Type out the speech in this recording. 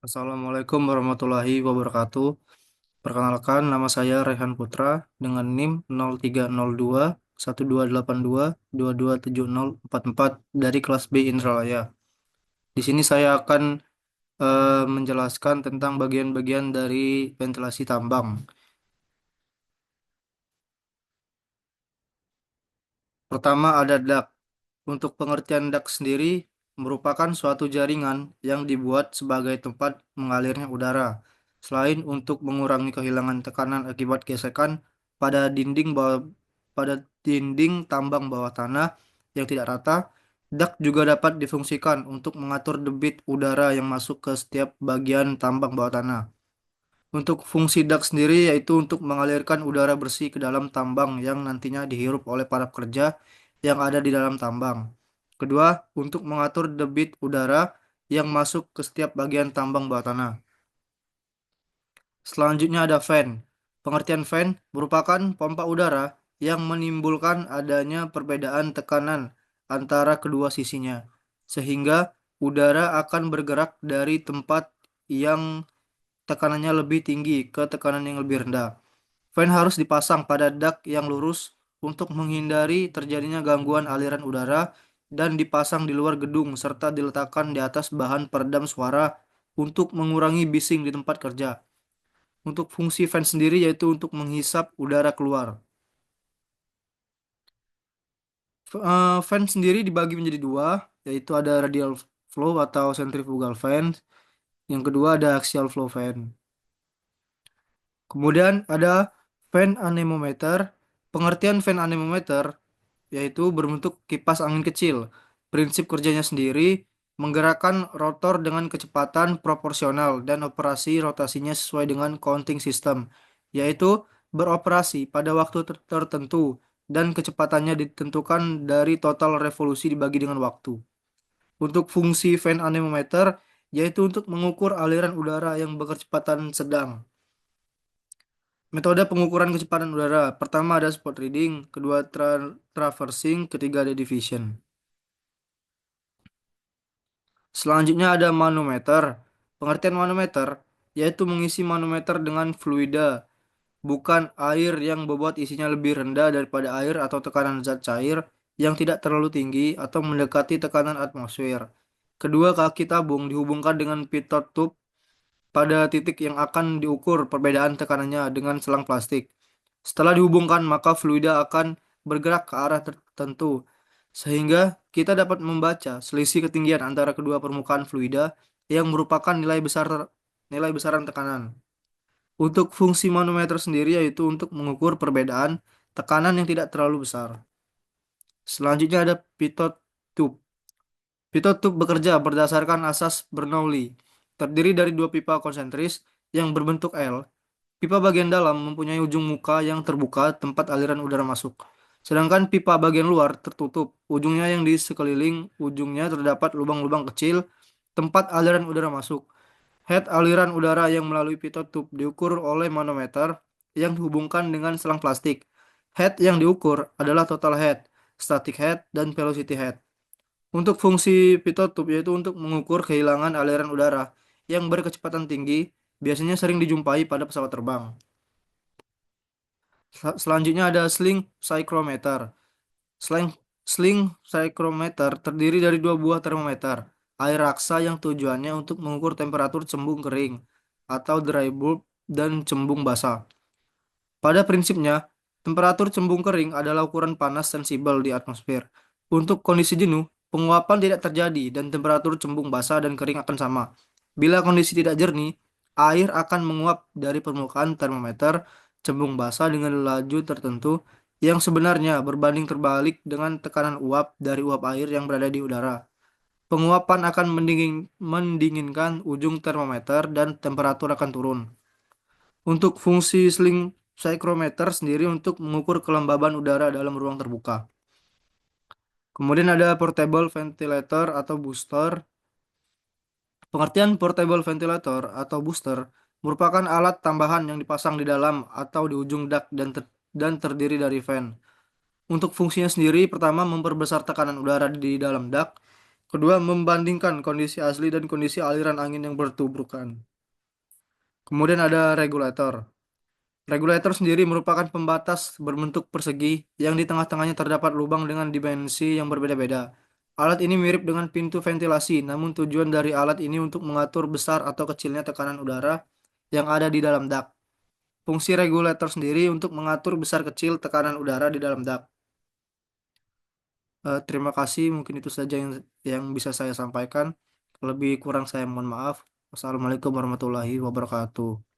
Assalamualaikum warahmatullahi wabarakatuh. Perkenalkan, nama saya Rehan Putra dengan NIM 0302 1282 227044 dari kelas B Indralaya. Di sini saya akan menjelaskan tentang bagian-bagian dari ventilasi tambang. Pertama ada duct. Untuk pengertian duct sendiri merupakan suatu jaringan yang dibuat sebagai tempat mengalirnya udara. Selain untuk mengurangi kehilangan tekanan akibat gesekan pada dinding bawah pada dinding tambang bawah tanah yang tidak rata, duct juga dapat difungsikan untuk mengatur debit udara yang masuk ke setiap bagian tambang bawah tanah. Untuk fungsi duct sendiri yaitu untuk mengalirkan udara bersih ke dalam tambang yang nantinya dihirup oleh para pekerja yang ada di dalam tambang. Kedua, untuk mengatur debit udara yang masuk ke setiap bagian tambang bawah tanah. Selanjutnya ada fan. Pengertian fan merupakan pompa udara yang menimbulkan adanya perbedaan tekanan antara kedua sisinya, sehingga udara akan bergerak dari tempat yang tekanannya lebih tinggi ke tekanan yang lebih rendah. Fan harus dipasang pada dak yang lurus untuk menghindari terjadinya gangguan aliran udara dan dipasang di luar gedung serta diletakkan di atas bahan peredam suara untuk mengurangi bising di tempat kerja. Untuk fungsi fan sendiri yaitu untuk menghisap udara keluar. Fan sendiri dibagi menjadi dua, yaitu ada radial flow atau centrifugal fan. Yang kedua ada axial flow fan. Kemudian ada fan anemometer. Pengertian fan anemometer yaitu berbentuk kipas angin kecil. Prinsip kerjanya sendiri menggerakkan rotor dengan kecepatan proporsional dan operasi rotasinya sesuai dengan counting system, yaitu beroperasi pada waktu tertentu dan kecepatannya ditentukan dari total revolusi dibagi dengan waktu. Untuk fungsi fan anemometer yaitu untuk mengukur aliran udara yang berkecepatan sedang. Metode pengukuran kecepatan udara. Pertama ada spot reading, kedua traversing, ketiga ada division. Selanjutnya ada manometer. Pengertian manometer yaitu mengisi manometer dengan fluida, bukan air yang bobot isinya lebih rendah daripada air atau tekanan zat cair yang tidak terlalu tinggi atau mendekati tekanan atmosfer. Kedua kaki tabung dihubungkan dengan pitot tube pada titik yang akan diukur perbedaan tekanannya dengan selang plastik. Setelah dihubungkan, maka fluida akan bergerak ke arah tertentu, sehingga kita dapat membaca selisih ketinggian antara kedua permukaan fluida yang merupakan nilai besaran tekanan. Untuk fungsi manometer sendiri yaitu untuk mengukur perbedaan tekanan yang tidak terlalu besar. Selanjutnya ada pitot tube. Pitot tube bekerja berdasarkan asas Bernoulli, terdiri dari dua pipa konsentris yang berbentuk L. Pipa bagian dalam mempunyai ujung muka yang terbuka tempat aliran udara masuk. Sedangkan pipa bagian luar tertutup, ujungnya yang di sekeliling ujungnya terdapat lubang-lubang kecil tempat aliran udara masuk. Head aliran udara yang melalui pitot tube diukur oleh manometer yang dihubungkan dengan selang plastik. Head yang diukur adalah total head, static head, dan velocity head. Untuk fungsi pitot tube yaitu untuk mengukur kehilangan aliran udara yang berkecepatan tinggi, biasanya sering dijumpai pada pesawat terbang. Selanjutnya ada sling psychrometer. Sling, sling psychrometer terdiri dari dua buah termometer air raksa yang tujuannya untuk mengukur temperatur cembung kering atau dry bulb dan cembung basah. Pada prinsipnya, temperatur cembung kering adalah ukuran panas sensibel di atmosfer. Untuk kondisi jenuh, penguapan tidak terjadi dan temperatur cembung basah dan kering akan sama. Bila kondisi tidak jernih, air akan menguap dari permukaan termometer cembung basah dengan laju tertentu yang sebenarnya berbanding terbalik dengan tekanan uap dari uap air yang berada di udara. Penguapan akan mendinginkan ujung termometer dan temperatur akan turun. Untuk fungsi sling psychrometer sendiri untuk mengukur kelembaban udara dalam ruang terbuka. Kemudian ada portable ventilator atau booster. Pengertian portable ventilator atau booster merupakan alat tambahan yang dipasang di dalam atau di ujung dak dan terdiri dari fan. Untuk fungsinya sendiri, pertama memperbesar tekanan udara di dalam dak. Kedua, membandingkan kondisi asli dan kondisi aliran angin yang bertubrukan. Kemudian ada regulator. Regulator sendiri merupakan pembatas berbentuk persegi yang di tengah-tengahnya terdapat lubang dengan dimensi yang berbeda-beda. Alat ini mirip dengan pintu ventilasi, namun tujuan dari alat ini untuk mengatur besar atau kecilnya tekanan udara yang ada di dalam dak. Fungsi regulator sendiri untuk mengatur besar kecil tekanan udara di dalam dak. Terima kasih, mungkin itu saja yang bisa saya sampaikan. Lebih kurang saya mohon maaf. Wassalamualaikum warahmatullahi wabarakatuh.